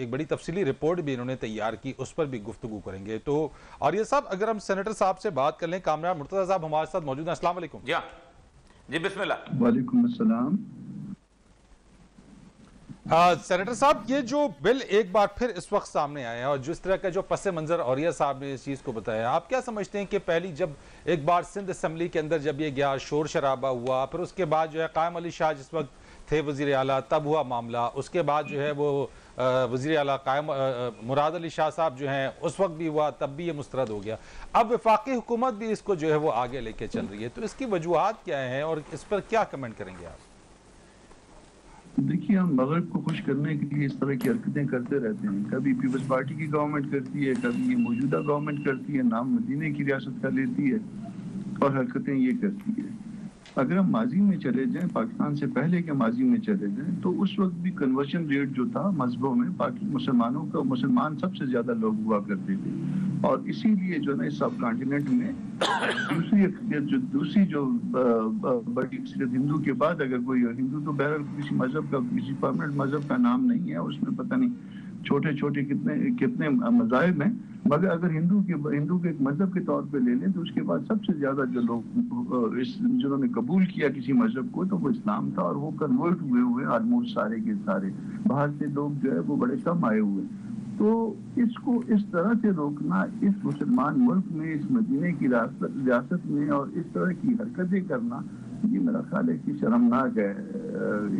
ایک بڑی تفصیلی رپورٹ بھی انہوں نے تیار کی، اس پر بھی گفتگو کریں گے. تو عاریہ صاحب، اگر ہم سینیٹر صاحب سے بات کر لیں، کامران مرتضیٰ صاحب ہمارے ساتھ موجود ہیں. السلام علیکم. جی بسم اللہ. وعلیکم السلام. سینیٹر صاحب، یہ جو بل ایک بار پھر اس وقت سامنے آیا ہے اور جس طرح کا جو پس منظر عاریہ صاحب نے اس چیز کو بتایا، آپ کیا سمجھتے ہیں کہ پہلی جب ایک بار سندھ اسمبلی کے اندر جب یہ گیا، شور شرابہ ہوا، پھر اس کے بعد جو ہے قائم علی شاہ جس وقت تھے وزیر اعلیٰ تب ہوا معاملہ، اس کے بعد جو ہے وہ وزیر اعلیٰ مراد علی شاہ صاحب جو ہیں اس وقت بھی ہوا، تب بھی یہ مسترد ہو گیا. اب وفاقی حکومت بھی اس کو جو ہے وہ آگے لے کے چل رہی ہے، تو اس کی وجوہات کیا ہیں اور اس پر کیا کمنٹ کریں گے آپ؟ دیکھیے، ہم مغرب کو خوش کرنے کے لیے اس طرح کی حرکتیں کرتے رہتے ہیں. کبھی پیپلز پارٹی کی گورنمنٹ کرتی ہے، کبھی یہ موجودہ گورنمنٹ کرتی ہے، نام مدینے کی ریاست کا لیتی ہے اور حرکتیں یہ کرتی ہے. اگر ہم ماضی میں چلے جائیں، پاکستان سے پہلے کے ماضی میں چلے جائیں، تو اس وقت بھی کنورشن ریٹ جو تھا مذہبوں میں، مسلمانوں کا، مسلمان سب سے زیادہ لوگ ہوا کرتے تھے. اور اسی لیے جو ہے سب کانٹیننٹ میں دوسری جو بڑی اکثریت ہندو کے بعد، اگر کوئی ہندو تو بہرحال کسی مذہب کا، کسی پرمنٹ مذہب کا نام نہیں ہے، اس میں پتہ نہیں چھوٹے چھوٹے کتنے مذاہب ہیں، مگر اگر ہندو کے ایک مذہب کے طور پہ لے لیں تو اس کے بعد سب سے زیادہ جو لوگ جنہوں نے قبول کیا کسی مذہب کو تو وہ اسلام تھا، اور وہ کنورٹ ہوئے آلموسٹ سارے کے سارے. باہر سے لوگ جو ہے وہ بڑے کم آئے ہوئے. تو اس کو اس طرح سے روکنا اس مسلمان ملک میں، اس مدینے کی ریاست میں، اور اس طرح کی حرکتیں کرنا، یہ میرا خیال ہے کہ شرمناک ہے.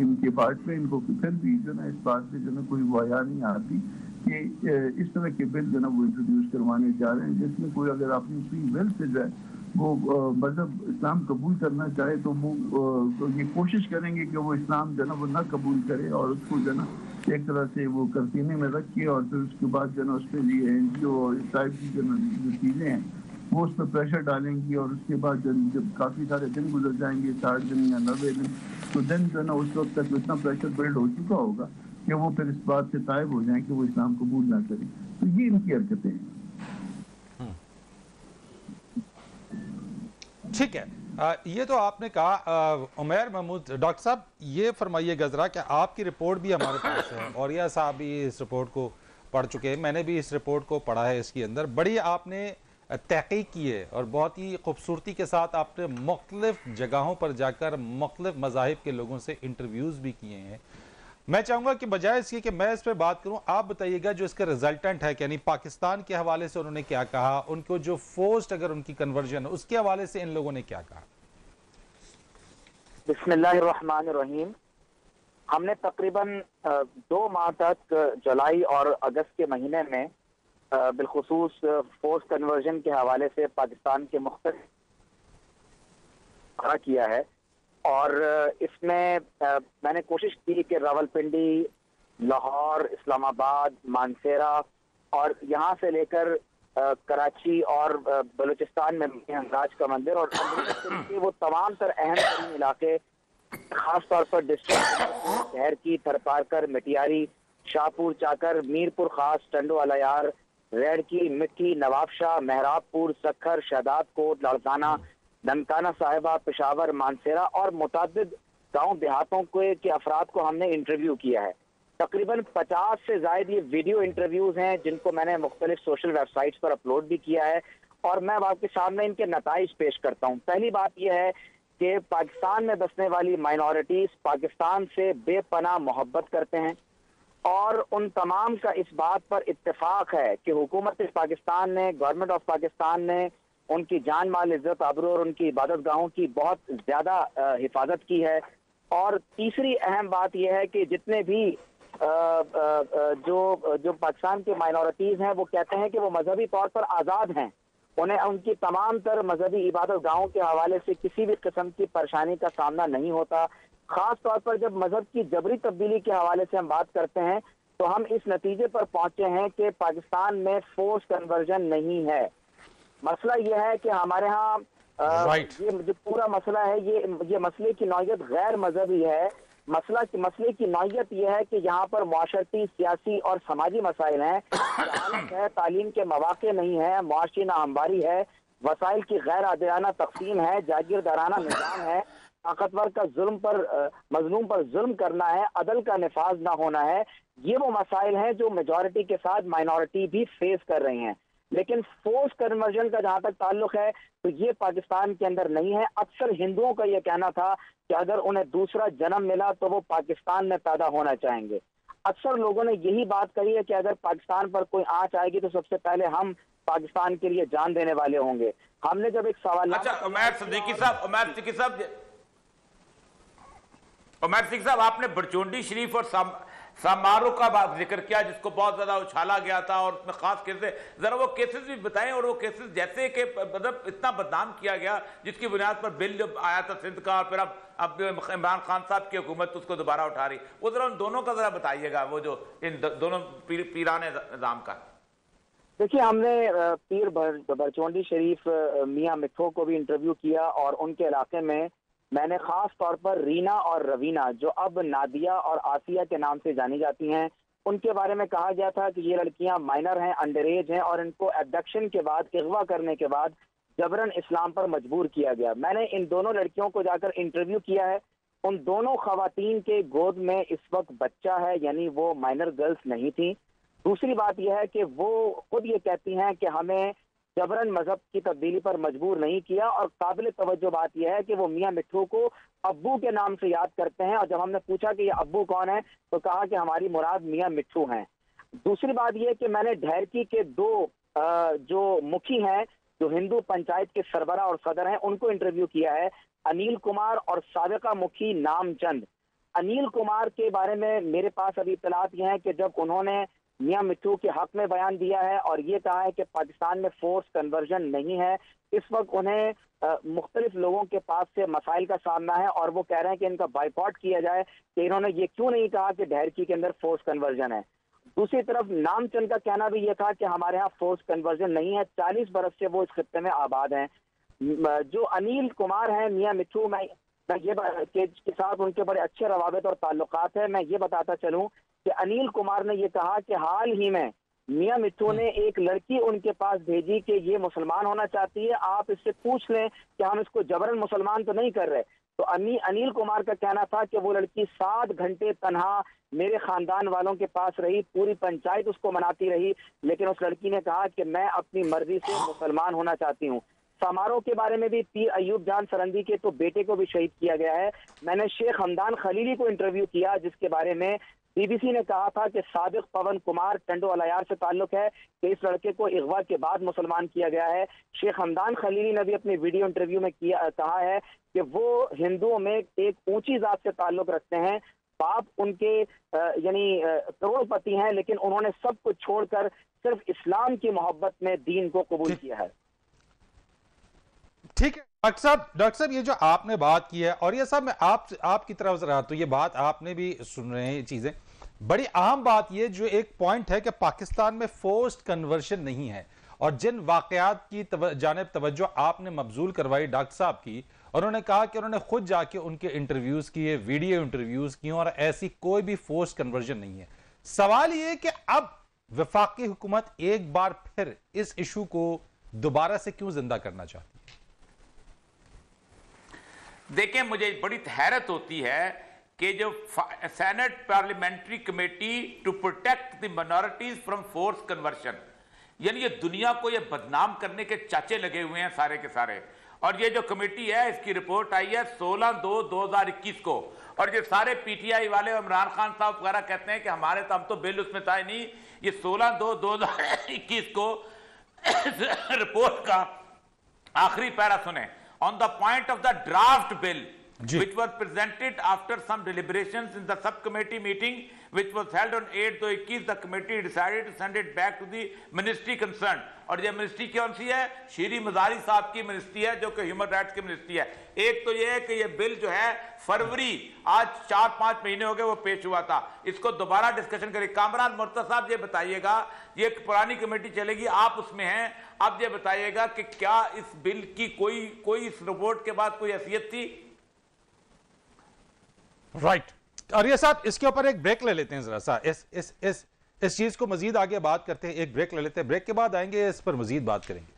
ان کے پارٹ میں ان کو پھر بھی جو نا اس بات سے جو نا کوئی وجہ نہیں آتی کہ اس طرح کے بل جو نا وہ انٹروڈیوس کروانے جا رہے ہیں، جس میں کوئی اگر اپنی فری ول سے جو ہے وہ مذہب اسلام قبول کرنا چاہے تو وہ یہ کوشش کریں گے کہ وہ اسلام جو نا وہ نہ قبول کرے، اور اس کو جو نا ایک طرح سے وہ کرتینے میں رکھے، اور پھر اس کے بعد جو نا اس کے لیے این جی او اور اس ٹائپ کی جو چیزیں ہیں وہ اس پہ پریشر ڈالیں گی. اور اس کے بعد جب کافی سارے دن گزر جائیں گے، 60 دن یا 90 دن، تو دن جو ہے نا اس وقت تک اتنا پریشر بلڈ ہو چکا ہوگا کہ وہ پھر اس بات سے طائب ہو جائیں کہ وہ اسلام قبول نہ کریں. تو یہ ان کی حرکتیں ہیں. ٹھیک ہے، یہ تو آپ نے کہا. عمیر محمود ڈاکٹر صاحب، یہ فرمائیے گا ذرا کہ آپ کی رپورٹ بھی ہمارے پاس ہے، عاریہ صاحب بھی اس رپورٹ کو پڑھ چکے ہیں، میں نے بھی اس رپورٹ کو پڑھا ہے. اس کے اندر بڑی آپ نے تحقیق کی ہے اور بہت ہی خوبصورتی کے ساتھ آپ نے مختلف جگہوں پر جا کر مختلف مذاہب کے لوگوں سے انٹرویوز بھی کیے ہیں. میں چاہوں گا کہ بجائے اس کی کہ میں اس پہ بات کروں، آپ بتائیے گا جو اس کا ریزلٹنٹ ہے، یعنی پاکستان کے حوالے سے انہوں نے کیا کہا، ان کو جو فورسڈ اگر ان کی کنورژن ہے اس کے حوالے سے ان لوگوں نے کیا کہا. بسم اللہ الرحمن الرحیم. ہم نے تقریباً 2 ماہ تک جولائی اور اگست کے مہینے میں بالخصوص فورس کنورژن کے حوالے سے پاکستان کے مختلف کیا ہے، اور اس میں میں نے کوشش کی کہ راولپنڈی، لاہور، اسلام آباد، مانسیرا اور یہاں سے لے کر کراچی اور بلوچستان میں ہنگراج کا مندر اور وہ تمام تر اہم ترین علاقے، خاص طور پر ڈسٹرکٹ شہر کی، تھرپارکر، مٹیاری، شاہپور چاکر، میرپور خاص، ٹنڈو علیار، ریڑھ کی، مٹھی، نواب شاہ، مہراب پور، سکھر، شہداد کوٹ، لاڑکانہ، ننکانہ صاحبہ، پشاور، مانسیرا اور متعدد گاؤں دیہاتوں کے افراد کو ہم نے انٹرویو کیا ہے. تقریباً 50 سے زائد یہ ویڈیو انٹرویوز ہیں جن کو میں نے مختلف سوشل ویب سائٹس پر اپلوڈ بھی کیا ہے، اور میں آپ کے سامنے ان کے نتائج پیش کرتا ہوں. پہلی بات یہ ہے کہ پاکستان میں بسنے والی مائنورٹیز پاکستان سے بے پناہ محبت کرتے ہیں، اور ان تمام کا اس بات پر اتفاق ہے کہ حکومت پاکستان نے، گورنمنٹ آف پاکستان نے ان کی جان مال، عزت آبرو اور ان کی عبادت گاہوں کی بہت زیادہ حفاظت کی ہے. اور تیسری اہم بات یہ ہے کہ جتنے بھی جو پاکستان کے مائنورٹیز ہیں وہ کہتے ہیں کہ وہ مذہبی طور پر آزاد ہیں، انہیں ان کی تمام تر مذہبی عبادت گاہوں کے حوالے سے کسی بھی قسم کی پریشانی کا سامنا نہیں ہوتا. خاص طور پر جب مذہب کی جبری تبدیلی کے حوالے سے ہم بات کرتے ہیں تو ہم اس نتیجے پر پہنچے ہیں کہ پاکستان میں فورس کنورژن نہیں ہے. مسئلہ یہ ہے کہ ہمارے ہاں یہ جو پورا مسئلہ ہے یہ مسئلے کی نوعیت غیر مذہبی ہے. مسئلے کی نوعیت یہ ہے کہ یہاں پر معاشرتی، سیاسی اور سماجی مسائل ہیں، جہالت ہے، تعلیم کے مواقع نہیں ہے، معاشی ناہمواری ہے، وسائل کی غیر عادلانہ تقسیم ہے، جاگیردارانہ نظام ہے، طاقتور کا مظلوم پر ظلم کرنا ہے، عدل کا نفاذ نہ ہونا ہے، یہ وہ مسائل ہیں جو میجورٹی کے ساتھ مائنورٹی بھی فیس کر رہی ہیں۔ لیکن فورس کنورژن کا جہاں تک تعلق ہے تو یہ پاکستان کے اندر نہیں ہے۔ اکثر ہندوؤں کا یہ کہنا تھا کہ اگر انہیں دوسرا جنم ملا تو وہ پاکستان میں پیدا ہونا چاہیں گے۔ اکثر لوگوں نے یہی بات کہی ہے کہ اگر پاکستان پر کوئی آنچ آئے گی تو سب سے پہلے ہم پاکستان کے لیے جان دینے والے ہوں گے۔ ہم نے جب ایک سوال عمیر صدیقی صاحب آپ نے برچونڈی شریف اور سامارو کا ذکر کیا جس کو بہت زیادہ اچھالا گیا تھا اور اس میں خاص کیسز، ذرا وہ کیسز بھی بتائیں، اور وہ کیسز جیسے کہ مطلب اتنا بدنام کیا گیا جس کی بنیاد پر بل جب آیا تھا سندھ کا، اور پھر اب عمران خان صاحب کی حکومت اس کو دوبارہ اٹھا رہی، وہ ذرا ان دونوں کا ذرا بتائیے گا، وہ جو ان دونوں پیران نظام کا۔ دیکھیے، ہم نے پیر برچونڈی شریف میاں مٹھو کو بھی انٹرویو کیا، اور ان کے علاقے میں نے خاص طور پر رینا اور روینہ جو اب نادیہ اور آسیہ کے نام سے جانی جاتی ہیں، ان کے بارے میں کہا گیا تھا کہ یہ لڑکیاں مائنر ہیں، انڈر ایج ہیں، اور ان کو ایبڈکشن کے بعد، اغوا کرنے کے بعد جبراً اسلام پر مجبور کیا گیا۔ میں نے ان دونوں لڑکیوں کو جا کر انٹرویو کیا ہے۔ ان دونوں خواتین کے گود میں اس وقت بچہ ہے، یعنی وہ مائنر گرلز نہیں تھیں۔ دوسری بات یہ ہے کہ وہ خود یہ کہتی ہیں کہ ہمیں جبراً مذہب کی تبدیلی پر مجبور نہیں کیا، اور قابل توجہ بات یہ ہے کہ وہ میاں مٹھو کو ابو کے نام سے یاد کرتے ہیں، اور جب ہم نے پوچھا کہ یہ ابو کون ہے تو کہا کہ ہماری مراد میاں مٹھو ہیں۔ دوسری بات یہ کہ میں نے ڈھیرکی کے دو جو مکھی ہیں، جو ہندو پنچایت کے سربراہ اور صدر ہیں، ان کو انٹرویو کیا ہے، انیل کمار اور سابقہ مکھی نام چند۔ انیل کمار کے بارے میں میرے پاس ابھی اطلاعات یہ ہیں کہ جب انہوں نے میاں مٹھو کے حق میں بیان دیا ہے اور یہ کہا ہے کہ پاکستان میں فورس کنورژن نہیں ہے، اس وقت انہیں مختلف لوگوں کے پاس سے مسائل کا سامنا ہے، اور وہ کہہ رہے ہیں کہ ان کا بائیکاٹ کیا جائے کہ انہوں نے یہ کیوں نہیں کہا کہ ڈھیرکی کے اندر فورس کنورژن ہے۔ دوسری طرف نام چند کا کہنا بھی یہ تھا کہ ہمارے ہاں فورس کنورژن نہیں ہے، 40 برس سے وہ اس خطے میں آباد ہیں۔ جو انیل کمار ہیں میاں مٹھو میں یہ کے ساتھ ان کے بڑے اچھے روابط اور تعلقات ہیں۔ میں یہ بتاتا چلوں کہ انیل کمار نے یہ کہا کہ حال ہی میں میاں مٹھو نے ایک لڑکی ان کے پاس بھیجی کہ یہ مسلمان ہونا چاہتی ہے، آپ اس سے پوچھ لیں کہ ہم اس کو جبراً مسلمان تو نہیں کر رہے۔ تو انیل کمار کا کہنا تھا کہ وہ لڑکی 7 گھنٹے تنہا میرے خاندان والوں کے پاس رہی، پوری پنچایت اس کو مناتی رہی، لیکن اس لڑکی نے کہا کہ میں اپنی مرضی سے مسلمان ہونا چاہتی ہوں۔ سامارو کے بارے میں بھی پیر ایوب جان سرندی کے تو بیٹے کو بھی شہید کیا گیا ہے۔ میں نے شیخ حمدان خلیلی کو انٹرویو کیا جس کے بارے میں بی بی سی نے کہا تھا کہ سابق پون کمار ٹنڈو الیار سے تعلق ہے کہ اس لڑکے کو اغوا کے بعد مسلمان کیا گیا ہے۔ شیخ حمدان خلیلی نے بھی اپنی ویڈیو انٹرویو میں کہا ہے کہ وہ ہندوؤں میں ایک اونچی ذات سے تعلق رکھتے ہیں، باپ ان کے یعنی کروڑ پتی ہیں، لیکن انہوں نے سب کچھ چھوڑ کر صرف اسلام کی محبت میں دین کو قبول کیا ہے۔ ٹھیک ہے ڈاکٹر صاحب، یہ جو آپ نے بات کی ہے، اور یہ صاحب میں آپ کی طرف ذرا، تو یہ بات آپ نے بھی سن رہے ہیں، یہ چیزیں بڑی اہم بات یہ جو ایک پوائنٹ ہے کہ پاکستان میں فورسڈ کنورژن نہیں ہے، اور جن واقعات کی جانب توجہ آپ نے مبذول کروائی ڈاکٹر صاحب کی، انہوں نے کہا کہ انہوں نے خود جا کے ان کے انٹرویوز کیے، ویڈیو انٹرویوز کیے، اور ایسی کوئی بھی فورسڈ کنورژن نہیں ہے۔ سوال یہ کہ اب وفاقی حکومت ایک بار پھر اس ایشو کو دوبارہ سے کیوں زندہ کرنا چاہتی ہے؟ دیکھیں، مجھے بڑی حیرت ہوتی ہے کہ جو senate parliamentary committee to protect the minorities from force conversion, یعنی یہ دنیا کو یہ بدنام کرنے کے چاچے لگے ہوئے ہیں سارے کے سارے، اور یہ جو کمیٹی ہے اس کی رپورٹ آئی ہے 16/2/2021 کو، اور یہ سارے پی ٹی آئی والے عمران خان صاحب وغیرہ کہتے ہیں کہ ہمارے تو ہم تو بل اس میں تھا ہی نہیں۔ یہ 16/2/2021 کو رپورٹ کا آخری پیرا سنیں۔ On the point of the draft bill, which was presented after some deliberations in the subcommittee meeting, which was held on 8/21, the committee decided to send it back to the ministry concerned. اور یہ ministry کون سی ہے؟ شیری مزاری صاحب کی ministry ہے، جو کہ human rights کی منسٹری ہے۔ ایک تو یہ ہے کہ یہ بل جو ہے فروری، آج 4-5 مہینے ہو گئے وہ پیش ہوا تھا، اس کو دوبارہ ڈسکشن کریں۔ کامران مرتضی صاحب یہ بتائیے گا، یہ ایک پرانی کمیٹی چلے گی، آپ اس میں ہیں، اب یہ بتائیے گا کہ کیا اس بل کی کوئی اس رپورٹ کے بعد کوئی حیثیت تھی؟ رائٹ، اور یہ صاحب اس کے اوپر ایک بریک لے لیتے ہیں ذرا سا، اس چیز کو مزید آگے بات کرتے ہیں، ایک بریک لے لیتے ہیں، بریک کے بعد آئیں گے اس پر مزید بات کریں گے۔